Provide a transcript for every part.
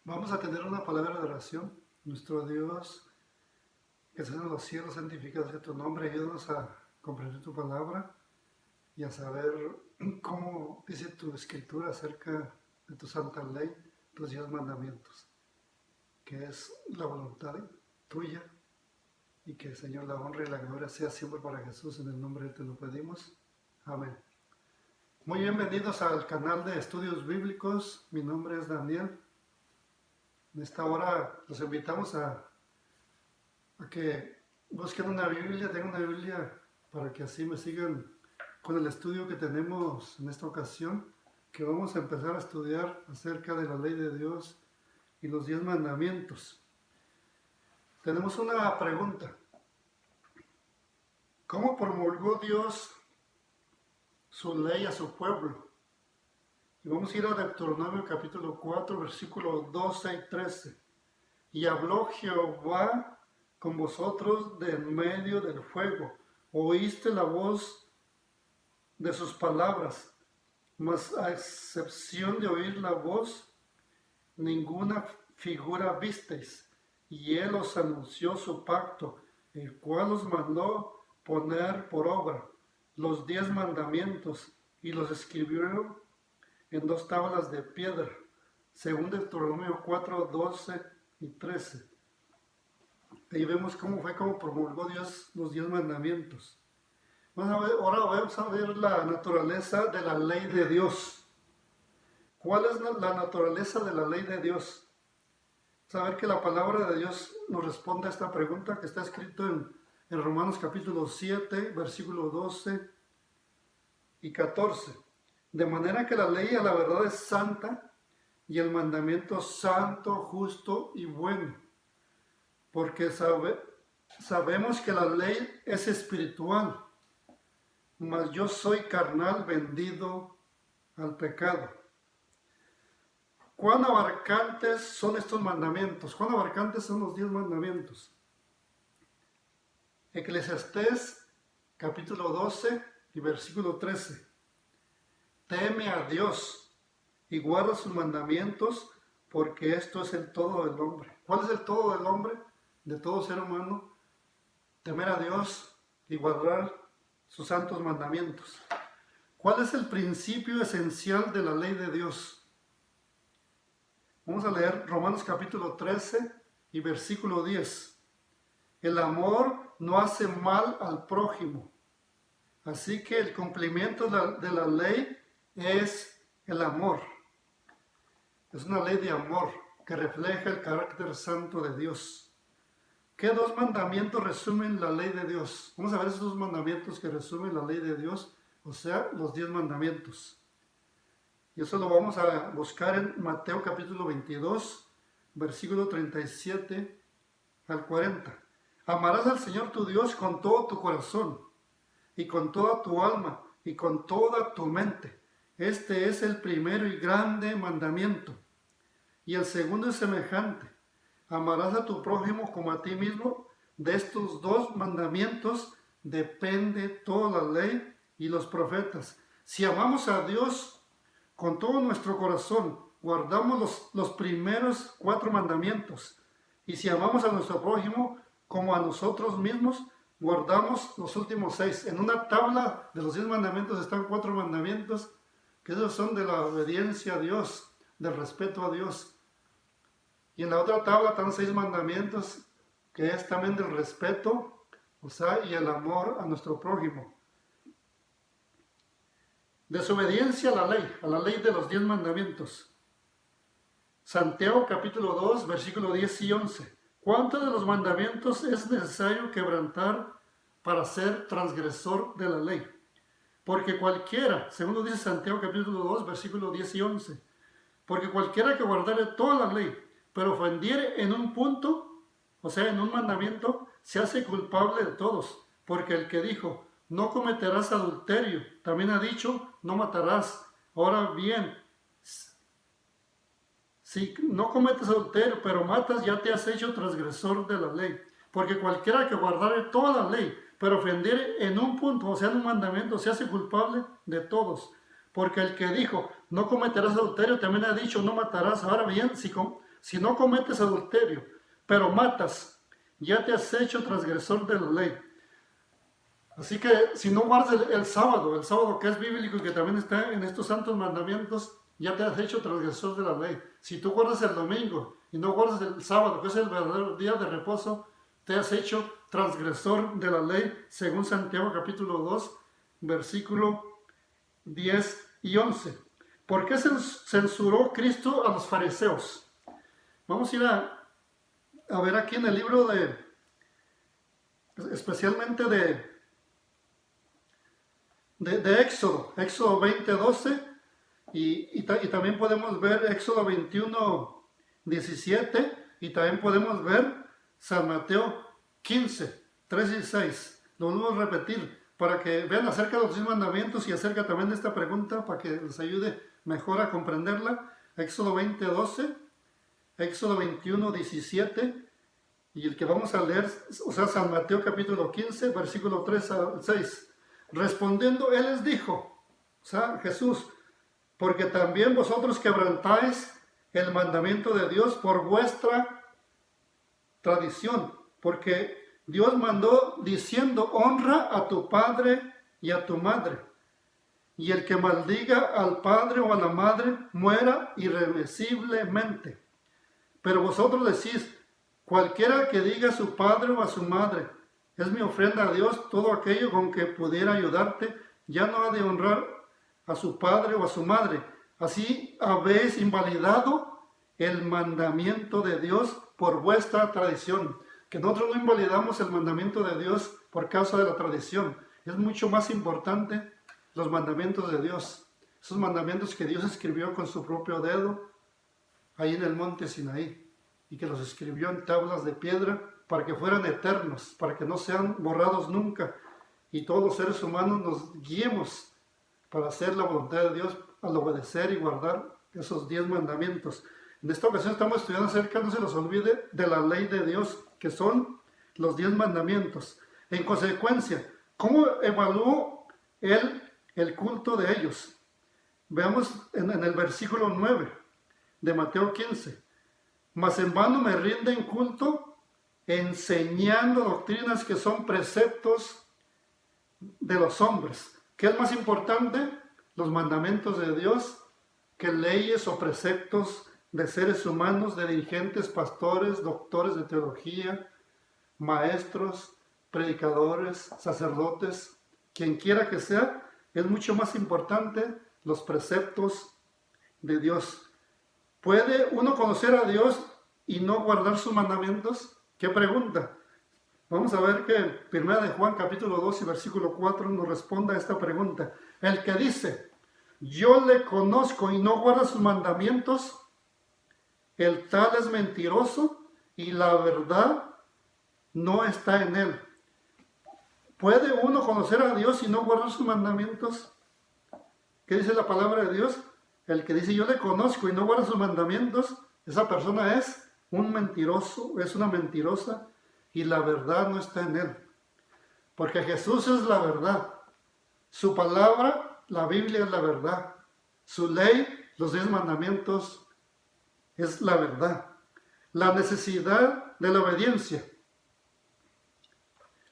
Vamos a tener una palabra de oración. Nuestro Dios, que estás en los cielos, santificado sea tu nombre. Ayúdanos a comprender tu palabra y a saber cómo dice tu escritura acerca de tu santa ley, tus 10 mandamientos, que es la voluntad tuya, y que, Señor, la honra y la gloria sea siempre para Jesús. En el nombre de Él te lo pedimos. Amén. Muy bienvenidos al canal de Estudios Bíblicos. Mi nombre es Daniel. En esta hora los invitamos a que busquen una Biblia, tengan una Biblia para que así me sigan con el estudio que tenemos en esta ocasión, que vamos a empezar a estudiar acerca de la ley de Dios y los 10 mandamientos. Tenemos una pregunta. ¿Cómo promulgó Dios su ley a su pueblo? Y vamos a ir a Deuteronomio capítulo 4, versículos 12 y 13. Y habló Jehová con vosotros de en medio del fuego. Oíste la voz de sus palabras, mas a excepción de oír la voz, ninguna figura visteis. Y él os anunció su pacto, el cual os mandó poner por obra los 10 mandamientos, y los escribió en 2 tablas de piedra, según Deuteronomio 4, 12 y 13. Ahí vemos cómo promulgó Dios los 10 mandamientos. Ahora vamos a ver la naturaleza de la ley de Dios. ¿Cuál es la naturaleza de la ley de Dios? Saber que la palabra de Dios nos responde a esta pregunta que está escrito en Romanos capítulo 7, versículo 12 y 14. De manera que la ley a la verdad es santa y el mandamiento santo, justo y bueno. Porque sabemos que la ley es espiritual, mas yo soy carnal, vendido al pecado. ¿Cuán abarcantes son estos mandamientos? ¿Cuán abarcantes son los 10 mandamientos? Eclesiastés capítulo 12 y versículo 13. Teme a Dios y guarda sus mandamientos, porque esto es el todo del hombre. ¿Cuál es el todo del hombre? De todo ser humano. Temer a Dios y guardar sus santos mandamientos. ¿Cuál es el principio esencial de la ley de Dios? Vamos a leer Romanos capítulo 13 y versículo 10. El amor no hace mal al prójimo. Así que el cumplimiento de la ley es el amor. Es una ley de amor que refleja el carácter santo de Dios. ¿Qué 2 mandamientos resumen la ley de Dios? Vamos a ver esos 2 mandamientos que resumen la ley de Dios, o sea, los 10 mandamientos. Y eso lo vamos a buscar en Mateo capítulo 22, versículo 37 al 40. Amarás al Señor tu Dios con todo tu corazón, y con toda tu alma, y con toda tu mente. Este es el primero y grande mandamiento. Y el segundo es semejante. Amarás a tu prójimo como a ti mismo. De estos 2 mandamientos depende toda la ley y los profetas. Si amamos a Dios con todo nuestro corazón, guardamos los primeros 4 mandamientos. Y si amamos a nuestro prójimo como a nosotros mismos, guardamos los últimos 6. En una tabla de los 10 mandamientos están 4 mandamientos, que esos son de la obediencia a Dios, del respeto a Dios. Y en la otra tabla están 6 mandamientos, que es también del respeto, o sea, y el amor a nuestro prójimo. Desobediencia a la ley de los 10 mandamientos. Santiago capítulo 2, versículo 10 y 11. ¿Cuántos de los mandamientos es necesario quebrantar para ser transgresor de la ley? Porque cualquiera, según lo dice Santiago capítulo 2, versículo 10 y 11, porque cualquiera que guardare toda la ley, pero ofendiere en un punto, o sea, en un mandamiento, se hace culpable de todos. Porque el que dijo, no cometerás adulterio, también ha dicho, no matarás. Ahora bien, si no cometes adulterio, pero matas, ya te has hecho transgresor de la ley. Porque cualquiera que guardare toda la ley, pero ofendiere en un punto, o sea, en un mandamiento, se hace culpable de todos. porque el que dijo, no cometerás adulterio, también ha dicho, no matarás. Ahora bien, si no cometes adulterio, pero matas, ya te has hecho transgresor de la ley. Así que si no guardas el sábado que es bíblico y que también está en estos santos mandamientos, ya te has hecho transgresor de la ley. Si tú guardas el domingo y no guardas el sábado, que es el verdadero día de reposo, te has hecho transgresor de la ley, según Santiago capítulo 2, versículo 10 y 11. ¿Por qué censuró Cristo a los fariseos? Vamos a ir a ver aquí en el libro especialmente de Éxodo 20:12, y también podemos ver Éxodo 21:17, y también podemos ver San Mateo 15:3 y 6. Lo vamos a repetir para que vean acerca de los 10 mandamientos y acerca también de esta pregunta para que les ayude mejor a comprenderla. Éxodo 20:12, Éxodo 21:17, y el que vamos a leer, o sea, San Mateo capítulo 15, versículo 3 al 6. Respondiendo, él les dijo, o sea, Jesús, porque también vosotros quebrantáis el mandamiento de Dios por vuestra tradición, porque Dios mandó diciendo, honra a tu padre y a tu madre, y el que maldiga al padre o a la madre muera irremisiblemente. Pero vosotros decís, cualquiera que diga a su padre o a su madre, es mi ofrenda a Dios, todo aquello con que pudiera ayudarte, ya no ha de honrar a su padre o a su madre. Así habéis invalidado el mandamiento de Dios por vuestra tradición. Que nosotros no invalidamos el mandamiento de Dios por causa de la tradición. Es mucho más importante los mandamientos de Dios. Esos mandamientos que Dios escribió con su propio dedo ahí en el monte Sinaí, y que los escribió en tablas de piedra para que fueran eternos, para que no sean borrados nunca, y todos los seres humanos nos guiemos para hacer la voluntad de Dios al obedecer y guardar esos 10 mandamientos. En esta ocasión estamos estudiando acerca, no se los olvide, de la ley de Dios, que son los 10 mandamientos. En consecuencia, ¿cómo evaluó él el culto de ellos? Veamos en el versículo 9 de Mateo 15. Mas en vano me rinden culto, enseñando doctrinas que son preceptos de los hombres. ¿Qué es más importante? Los mandamientos de Dios que leyes o preceptos de seres humanos, de dirigentes, pastores, doctores de teología, maestros, predicadores, sacerdotes, quien quiera que sea. Es mucho más importante los preceptos de Dios. ¿Puede uno conocer a Dios y no guardar sus mandamientos? ¿Qué pregunta? Vamos a ver que 1 de Juan capítulo 2 y versículo 4 nos responde a esta pregunta. El que dice, yo le conozco y no guarda sus mandamientos, el tal es mentiroso y la verdad no está en él. ¿Puede uno conocer a Dios y no guardar sus mandamientos? ¿Qué dice la palabra de Dios? El que dice yo le conozco y no guarda sus mandamientos, esa persona es un mentiroso, es una mentirosa, y la verdad no está en él. Porque Jesús es la verdad. Su palabra, la Biblia, es la verdad. Su ley, los 10 mandamientos, es la verdad. La necesidad de la obediencia.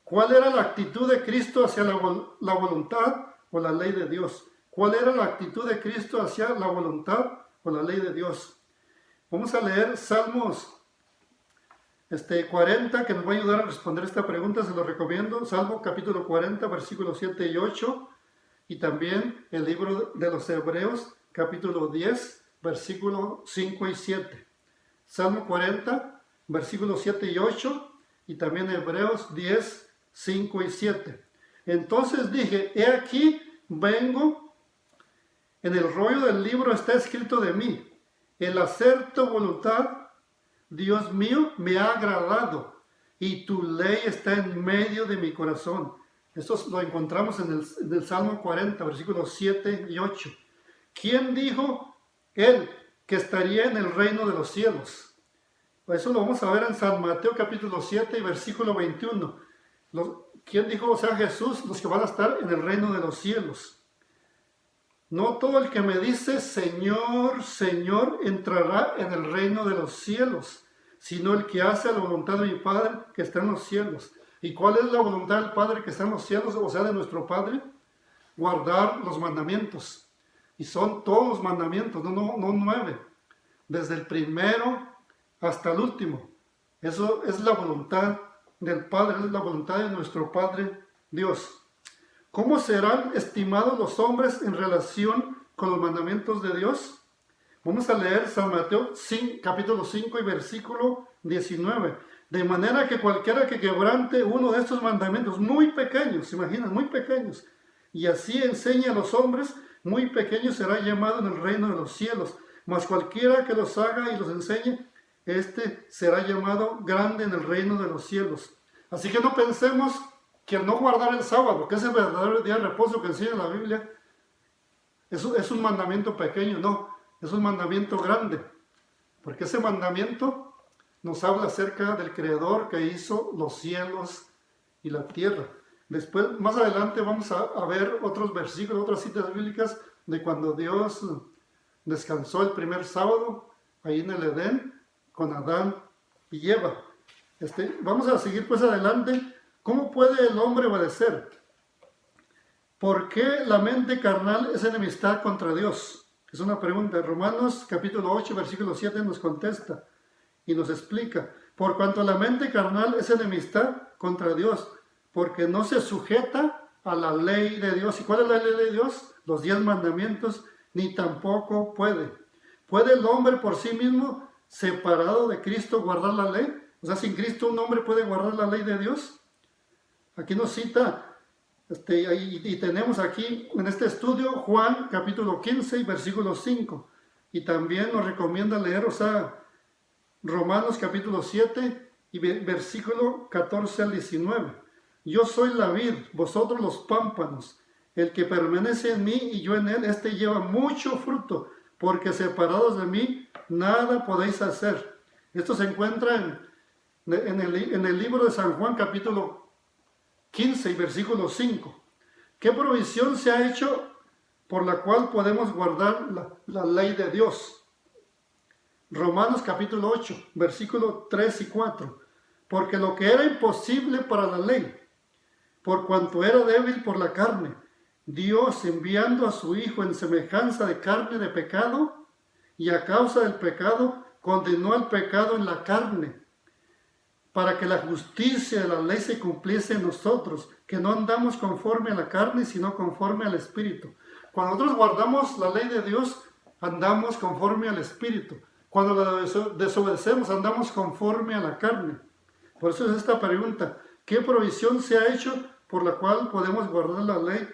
¿Cuál era la actitud de Cristo hacia la voluntad o la ley de Dios? ¿Cuál era la actitud de Cristo hacia la voluntad o la ley de Dios? Vamos a leer Salmos 40, que nos va a ayudar a responder esta pregunta, se lo recomiendo. Salmo capítulo 40, versículos 7 y 8, y también el libro de los Hebreos, capítulo 10, versículos 5 y 7. Salmo 40, versículos 7 y 8, y también Hebreos 10, 5 y 7. Entonces dije, he aquí, vengo, en el rollo del libro está escrito de mí, el hacer tu voluntad, Dios mío, me ha agradado, y tu ley está en medio de mi corazón. Esto lo encontramos en el Salmo 40, versículos 7 y 8. ¿Quién dijo él que estaría en el reino de los cielos? Eso lo vamos a ver en San Mateo capítulo 7 y versículo 21. ¿Quién dijo? O sea, Jesús, los que van a estar en el reino de los cielos. No todo el que me dice, Señor, Señor, entrará en el reino de los cielos, sino el que hace la voluntad de mi Padre que está en los cielos. ¿Y cuál es la voluntad del Padre que está en los cielos, o sea, de nuestro Padre? Guardar los mandamientos. Y son todos los mandamientos, no 9. Desde el primero hasta el último. Eso es la voluntad del Padre, es la voluntad de nuestro Padre Dios. ¿Cómo serán estimados los hombres en relación con los mandamientos de Dios? Vamos a leer San Mateo capítulo 5 y versículo 19. De manera que cualquiera que quebrante uno de estos mandamientos muy pequeños, ¿se imaginan? Muy pequeños, y así enseñe a los hombres, muy pequeño será llamado en el reino de los cielos. Mas cualquiera que los haga y los enseñe, este será llamado grande en el reino de los cielos. Así que no pensemos que el no guardar el sábado, que es el verdadero día de reposo que enseña la Biblia, es un mandamiento pequeño, no, es un mandamiento grande, porque ese mandamiento nos habla acerca del Creador que hizo los cielos y la tierra. Después, más adelante, vamos a ver otros versículos, otras citas bíblicas de cuando Dios descansó el primer sábado, ahí en el Edén, con Adán y Eva. Vamos a seguir pues adelante. ¿Cómo puede el hombre obedecer? ¿Por qué la mente carnal es enemistad contra Dios? Es una pregunta. Romanos capítulo 8, versículo 7 nos contesta y nos explica. Por cuanto la mente carnal es enemistad contra Dios, porque no se sujeta a la ley de Dios. ¿Y cuál es la ley de Dios? Los 10 mandamientos, ni tampoco puede. ¿Puede el hombre por sí mismo, separado de Cristo, guardar la ley? O sea, sin Cristo un hombre puede guardar la ley de Dios. Aquí nos cita, y tenemos aquí en este estudio Juan capítulo 15 y versículo 5. Y también nos recomienda leer, Romanos capítulo 7 y versículo 14 al 19. Yo soy la vid, vosotros los pámpanos. El que permanece en mí y yo en él, este lleva mucho fruto, porque separados de mí nada podéis hacer. Esto se encuentra en el libro de San Juan capítulo 15 y versículo 5. ¿Qué provisión se ha hecho por la cual podemos guardar la ley de Dios? Romanos capítulo 8, versículo 3 y 4. Porque lo que era imposible para la ley, por cuanto era débil por la carne, Dios enviando a su Hijo en semejanza de carne de pecado, y a causa del pecado condenó al pecado en la carne, para que la justicia de la ley se cumpliese en nosotros, que no andamos conforme a la carne, sino conforme al Espíritu. Cuando nosotros guardamos la ley de Dios, andamos conforme al Espíritu. Cuando la desobedecemos, andamos conforme a la carne. Por eso es esta pregunta: ¿qué provisión se ha hecho por la cual podemos guardar la ley?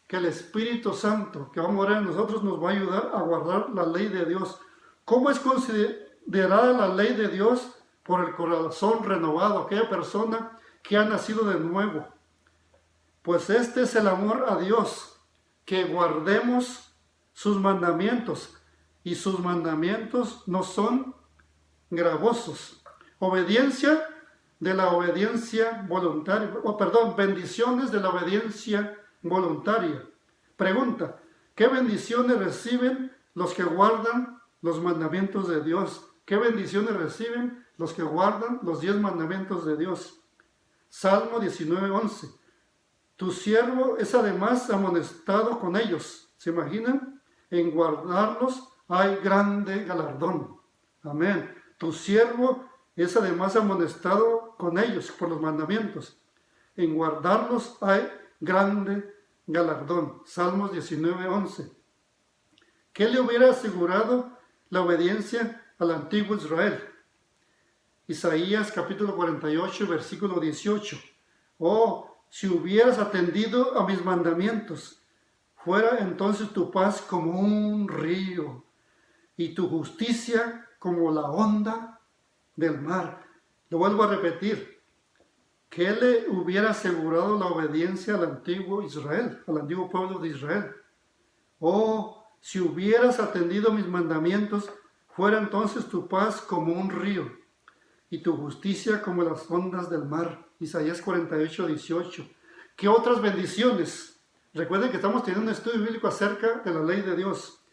Que el Espíritu Santo, que va a morar en nosotros, nos va a ayudar a guardar la ley de Dios. ¿Cómo es considerada la ley de Dios? Por el corazón renovado, aquella persona que ha nacido de nuevo. Pues este es el amor a Dios, que guardemos sus mandamientos, y sus mandamientos no son gravosos. Obediencia de la obediencia voluntaria, bendiciones de la obediencia voluntaria. Pregunta: ¿qué bendiciones reciben los que guardan los mandamientos de Dios? ¿Qué bendiciones reciben los que guardan los 10 mandamientos de Dios? Salmo 19:11. Tu siervo es además amonestado con ellos. ¿Se imaginan? En guardarlos hay grande galardón. Amén. Tu siervo es además amonestado con ellos por los mandamientos. En guardarlos hay grande galardón. Salmos 19:11. ¿Qué le hubiera asegurado la obediencia al antiguo Israel? Isaías capítulo 48, versículo 18. Oh, si hubieras atendido a mis mandamientos, fuera entonces tu paz como un río y tu justicia como la onda del mar. Lo vuelvo a repetir. ¿Qué le hubiera asegurado la obediencia al antiguo Israel, al antiguo pueblo de Israel? Oh, si hubieras atendido mis mandamientos, fuera entonces tu paz como un río y tu justicia como las ondas del mar. Isaías 48, 18. ¿Qué otras bendiciones Recuerden que estamos teniendo un estudio bíblico acerca de la ley de Dios.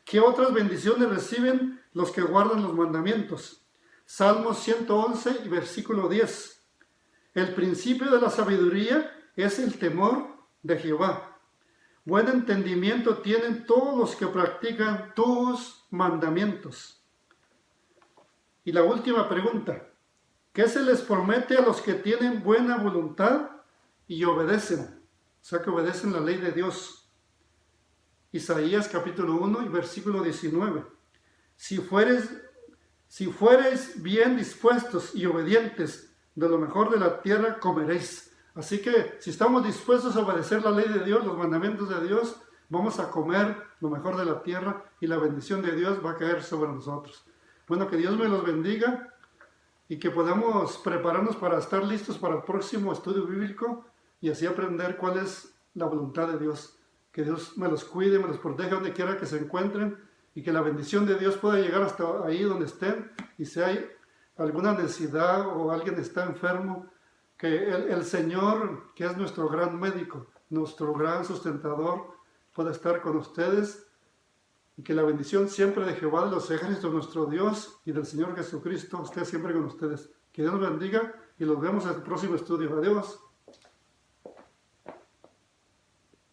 ¿Qué otras bendiciones reciben los que guardan los mandamientos? Salmos 111 y versículo 10. El principio de la sabiduría es el temor de Jehová. Buen entendimiento tienen todos los que practican tus mandamientos. Y la última pregunta. ¿Qué se les promete a los que tienen buena voluntad y obedecen? O sea, que obedecen la ley de Dios. Isaías capítulo 1 y versículo 19. Si fuereis bien dispuestos y obedientes, de lo mejor de la tierra comeréis. Así que si estamos dispuestos a obedecer la ley de Dios, los mandamientos de Dios, vamos a comer lo mejor de la tierra y la bendición de Dios va a caer sobre nosotros. Bueno, que Dios me los bendiga y que podamos prepararnos para estar listos para el próximo estudio bíblico y así aprender cuál es la voluntad de Dios. Que Dios me los cuide, me los proteja donde quiera que se encuentren y que la bendición de Dios pueda llegar hasta ahí donde estén. Y si hay alguna necesidad o alguien está enfermo, que el Señor, que es nuestro gran médico, nuestro gran sustentador, pueda estar con ustedes. Y que la bendición siempre de Jehová de los ejércitos, nuestro Dios, y del Señor Jesucristo esté siempre con ustedes. Que Dios los bendiga y los vemos en el próximo estudio. Adiós.